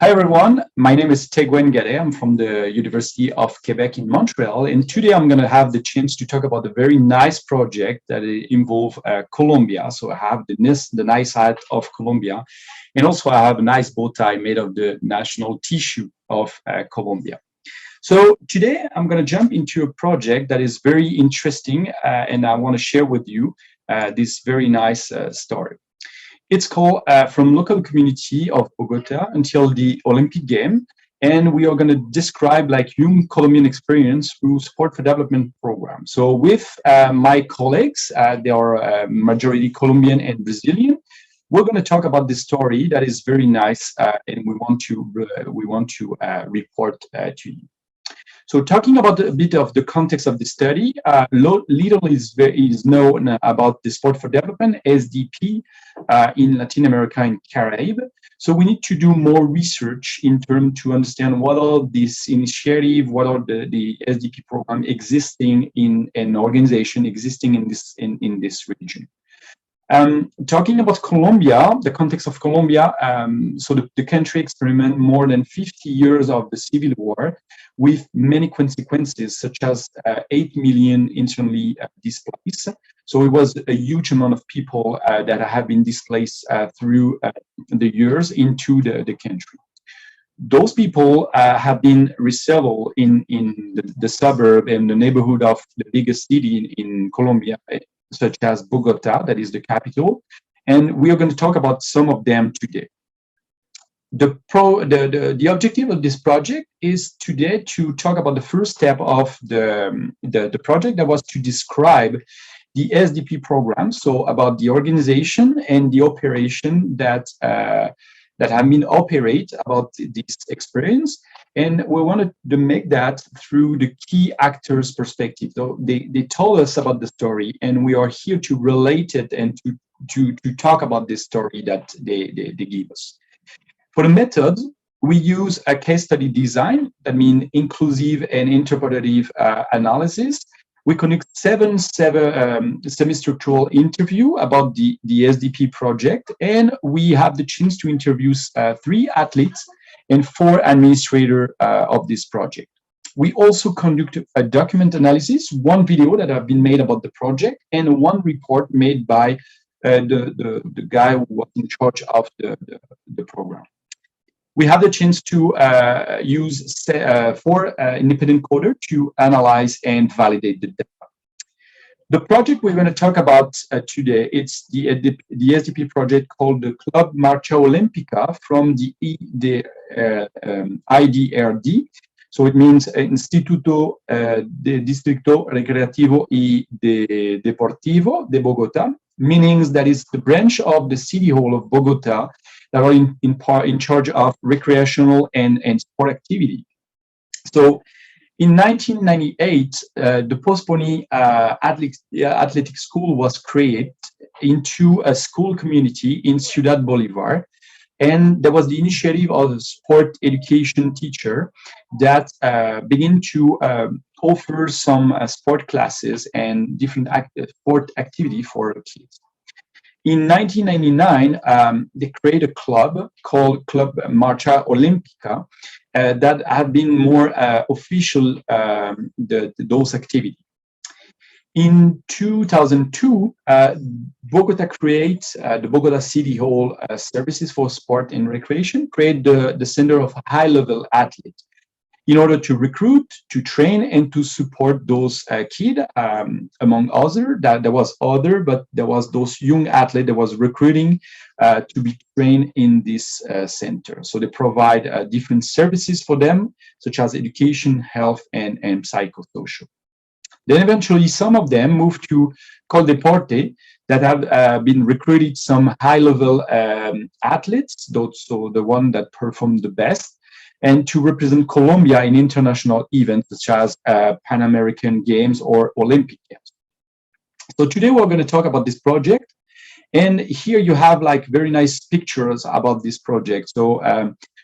Hi everyone, my name is Teguen Gade. I'm from the University of Quebec in Montreal, and today I'm going to have the chance to talk about a very nice project that involves Colombia. So I have the nice hat of Colombia, and also I have a nice bow tie made of the national tissue of Colombia. So today I'm going to jump into a project that is very interesting, and I want to share with you this very nice story. It's called From Local Community of Bogota until the Olympic game. And we are going to describe like young Colombian experience through sport for development program. So with my colleagues, they are majority Colombian and Brazilian. We're going to talk about this story that is very nice, and we want to report to you. So talking about a bit of the context of the study, little is known about the Sport for Development, SDP, in Latin America and Caribbean. So we need to do more research in terms to understand what are these initiatives, what are the SDP program existing in an organization existing in this region. Talking about Colombia, the context of Colombia, so the country experienced more than 50 years of the civil war with many consequences, such as 8 million internally displaced. So it was a huge amount of people that have been displaced through the years into the country. Those people have been resettled in the suburb and the neighborhood of the biggest city in Colombia, such as Bogota, that is the capital, and we are going to talk about some of them today. The objective of this project is today to talk about the first step of the project, that was to describe the SDP program, so about the organization and the operation that have been operate about this experience. And we wanted to make that through the key actors' perspective. So they told us about the story, and we are here to relate it and to talk about this story that they give us. For the method, we use a case study design, that means inclusive and interpretative analysis. We conduct seven semi-structural interview about the SDP project, and we have the chance to interview 3 athletes and 4 administrators of this project. We also conduct a document analysis, 1 video that have been made about the project, and 1 report made by the guy who was in charge of the program. We have the chance to use 4 independent coders to analyze and validate the data. The project we're going to talk about today, it's the SDP project called the Club Marcha Olimpica from the IDRD. So it means Instituto de Distrito Recreativo y Deportivo de Bogotá, meaning that is the branch of the City Hall of Bogota that are in charge of recreational and sport activity. So in 1998, the Postponi Athletic School was created into a school community in Ciudad Bolivar. And there was the initiative of a sport education teacher that began to offer some sport classes and different sport activity for kids. In 1999, they created a club called Club Marcha Olimpica that had been more official those activities. In 2002, Bogota creates the Bogota City Hall Services for Sport and Recreation, create the Center of High-Level Athletes in order to recruit, to train, and to support those kids, among others. That there was but there was those young athletes that was recruiting to be trained in this center. So they provide different services for them, such as education, health, and psychosocial. Then eventually some of them moved to Coldeporte that have been recruited some high-level athletes, so the one that performed the best, and to represent Colombia in international events such as Pan American Games or Olympic Games. So today we're going to talk about this project, and here you have like very nice pictures about this project. So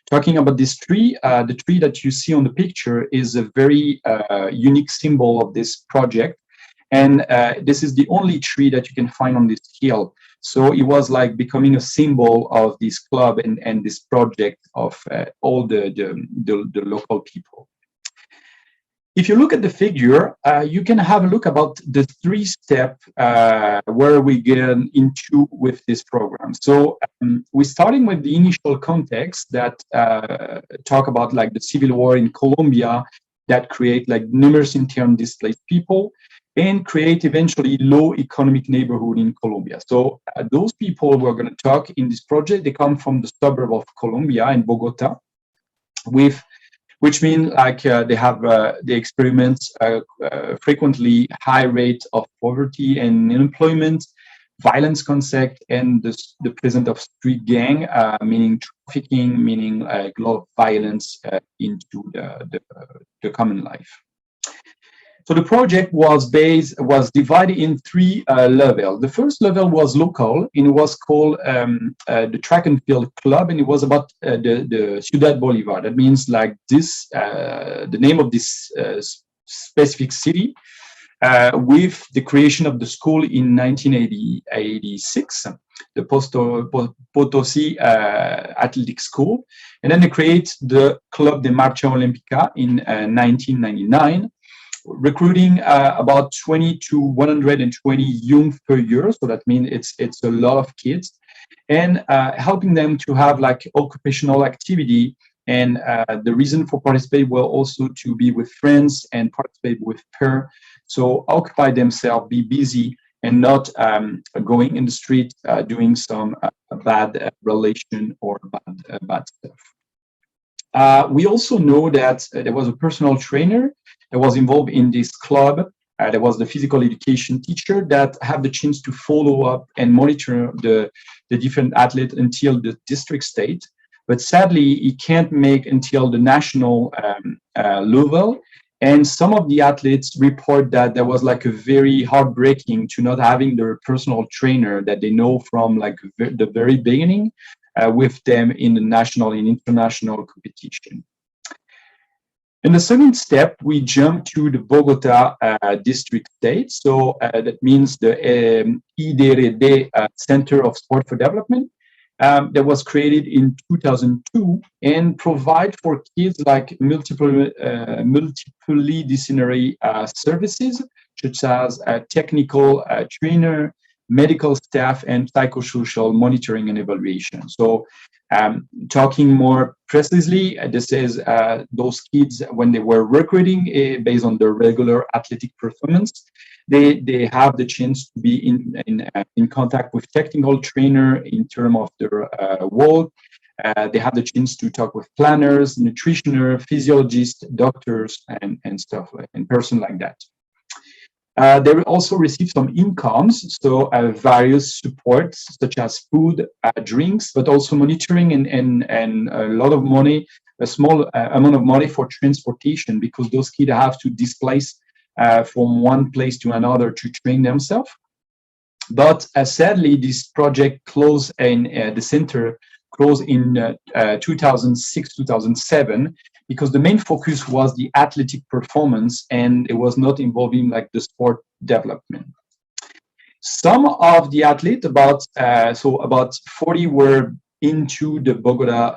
talking about this tree, the tree that you see on the picture is a very unique symbol of this project. And this is the only tree that you can find on this hill. So it was like becoming a symbol of this club and this project of all the local people. If you look at the figure, you can have a look about the 3-step where we get into with this program. So we're starting with the initial context that talk about like the civil war in Colombia that create like numerous intern displaced people and create eventually low economic neighborhood in Colombia. So those people we're going to talk in this project, they come from the suburb of Colombia in Bogota, which means like they experience frequently high rate of poverty and unemployment, violence concept, and the presence of street gang, meaning trafficking, meaning a lot of violence into the common life. So the project was divided in 3 levels. The first level was local, and it was called the Track and Field Club, and it was about the Ciudad Bolivar. That means like this, the name of this specific city, with the creation of the school in 1986, the Potosi Athletic School, and then they create the Club de Marcha Olimpica in 1999. Recruiting about 20 to 120 youth per year, so that means it's a lot of kids, and helping them to have like occupational activity. And the reason for participate was also to be with friends and participate with peer. So occupy themselves, be busy, and not going in the street doing some bad relation or bad stuff. We also know that there was a personal trainer that was involved in this club. There was the physical education teacher that had the chance to follow up and monitor the different athletes until the district state. But sadly, he can't make until the national level. And some of the athletes report that there was like a very heartbreaking to not having their personal trainer that they know from like the very beginning with them in the national and international competition. In the second step, we jump to the Bogota district state. So that means the IDRD Center of Sport for Development that was created in 2002 and provide for kids like multiply disciplinary services, such as technical trainer, medical staff, and psychosocial monitoring and evaluation. So talking more precisely, this is those kids when they were recruiting based on their regular athletic performance, they have the chance to be in contact with technical trainer in terms of their work. They have the chance to talk with planners, nutritionists, physiologists, doctors, and stuff and person like that. They will also receive some incomes, so various supports such as food, drinks, but also monitoring and a lot of money, a small amount of money for transportation, because those kids have to displace from one place to another to train themselves. But sadly, this project closed in the center closed in 2006-2007, because the main focus was the athletic performance and it was not involving like the sport development. Some of the athletes, about 40 were into the Bogota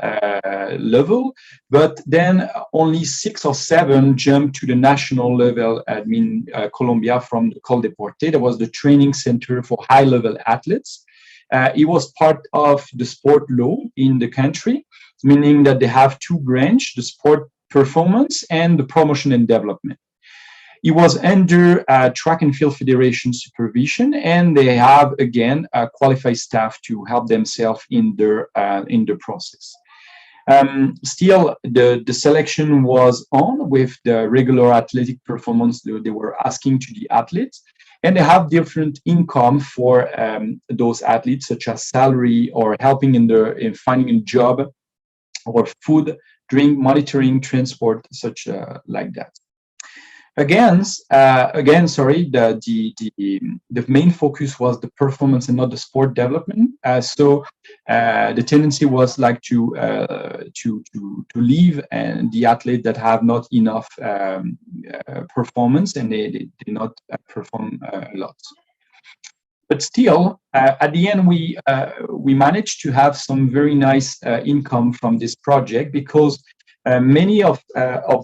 level, but then only 6 or 7 jumped to the national level. I mean, Colombia from the Col Deporte. That was the training center for high-level athletes. It was part of the sport law in the country, meaning that they have 2 branches, the sport performance and the promotion and development. It was under Track and Field Federation supervision, and they have, again, qualified staff to help themselves in the process. Still, the selection was on with the regular athletic performance they were asking to the athletes, and they have different income for those athletes, such as salary or helping in finding a job, or food, drink, monitoring, transport, such like that. Again, the main focus was the performance and not the sport development. So the tendency was like to leave and the athlete that have not enough performance and they did not perform a lot. but still, at the end, we managed to have some very nice income from this project, because many of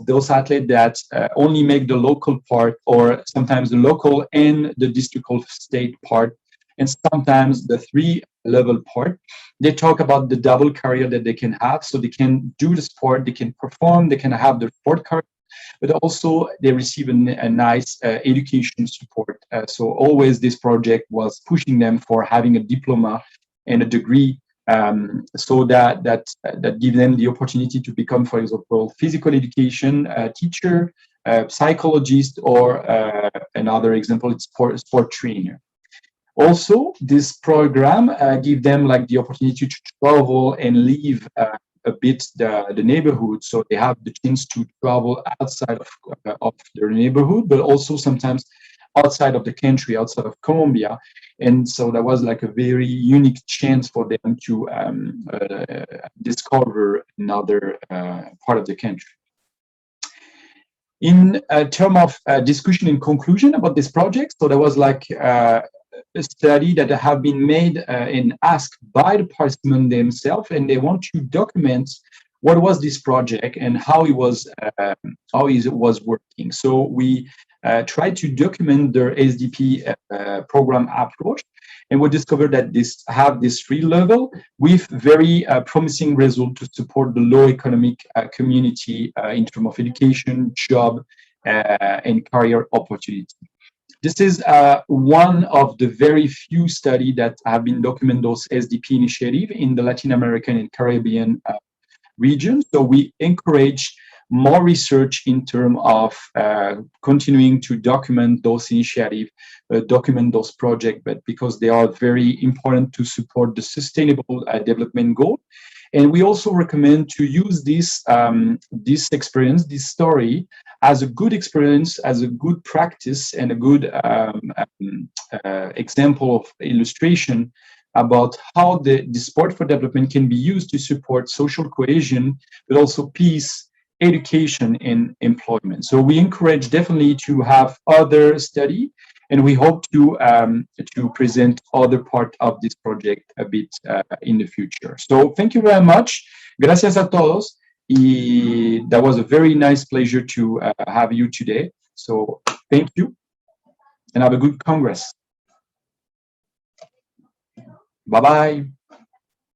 those athletes that only make the local part, or sometimes the local and the district state part, and sometimes the 3-level part, they talk about the double career that they can have. So they can do the sport, they can perform, they can have the sport career, but also they receive a nice education support. So always this project was pushing them for having a diploma and a degree, so that give them the opportunity to become, for example, physical education teacher, psychologist, or another example, it's sport trainer. Also, this program give them like the opportunity to travel and leave a bit the neighborhood, so they have the chance to travel outside of their neighborhood, but also sometimes outside of the country, outside of Colombia. And so that was like a very unique chance for them to discover another part of the country. In terms of discussion and conclusion about this project, so there was like a study that have been made and asked by the participants themselves, and they want to document what was this project and how it was working. So we tried to document their SDP program approach, and we discovered that this 3 level with very promising results to support the low economic community in terms of education, job, and career opportunity. This is one of the very few studies that have been documented those SDP initiative in the Latin American and Caribbean region. So we encourage more research in terms of continuing to document those initiatives, document those projects, but because they are very important to support the sustainable development goal. And we also recommend to use this experience, this story, as a good experience, as a good practice, and a good example of illustration about how the sport for development can be used to support social cohesion, but also peace, education, and employment. So we encourage definitely to have other study, and we hope to present other part of this project a bit in the future. So thank you very much. Gracias a todos. That was a very nice pleasure to have you today. So thank you, and have a good Congress. Bye-bye.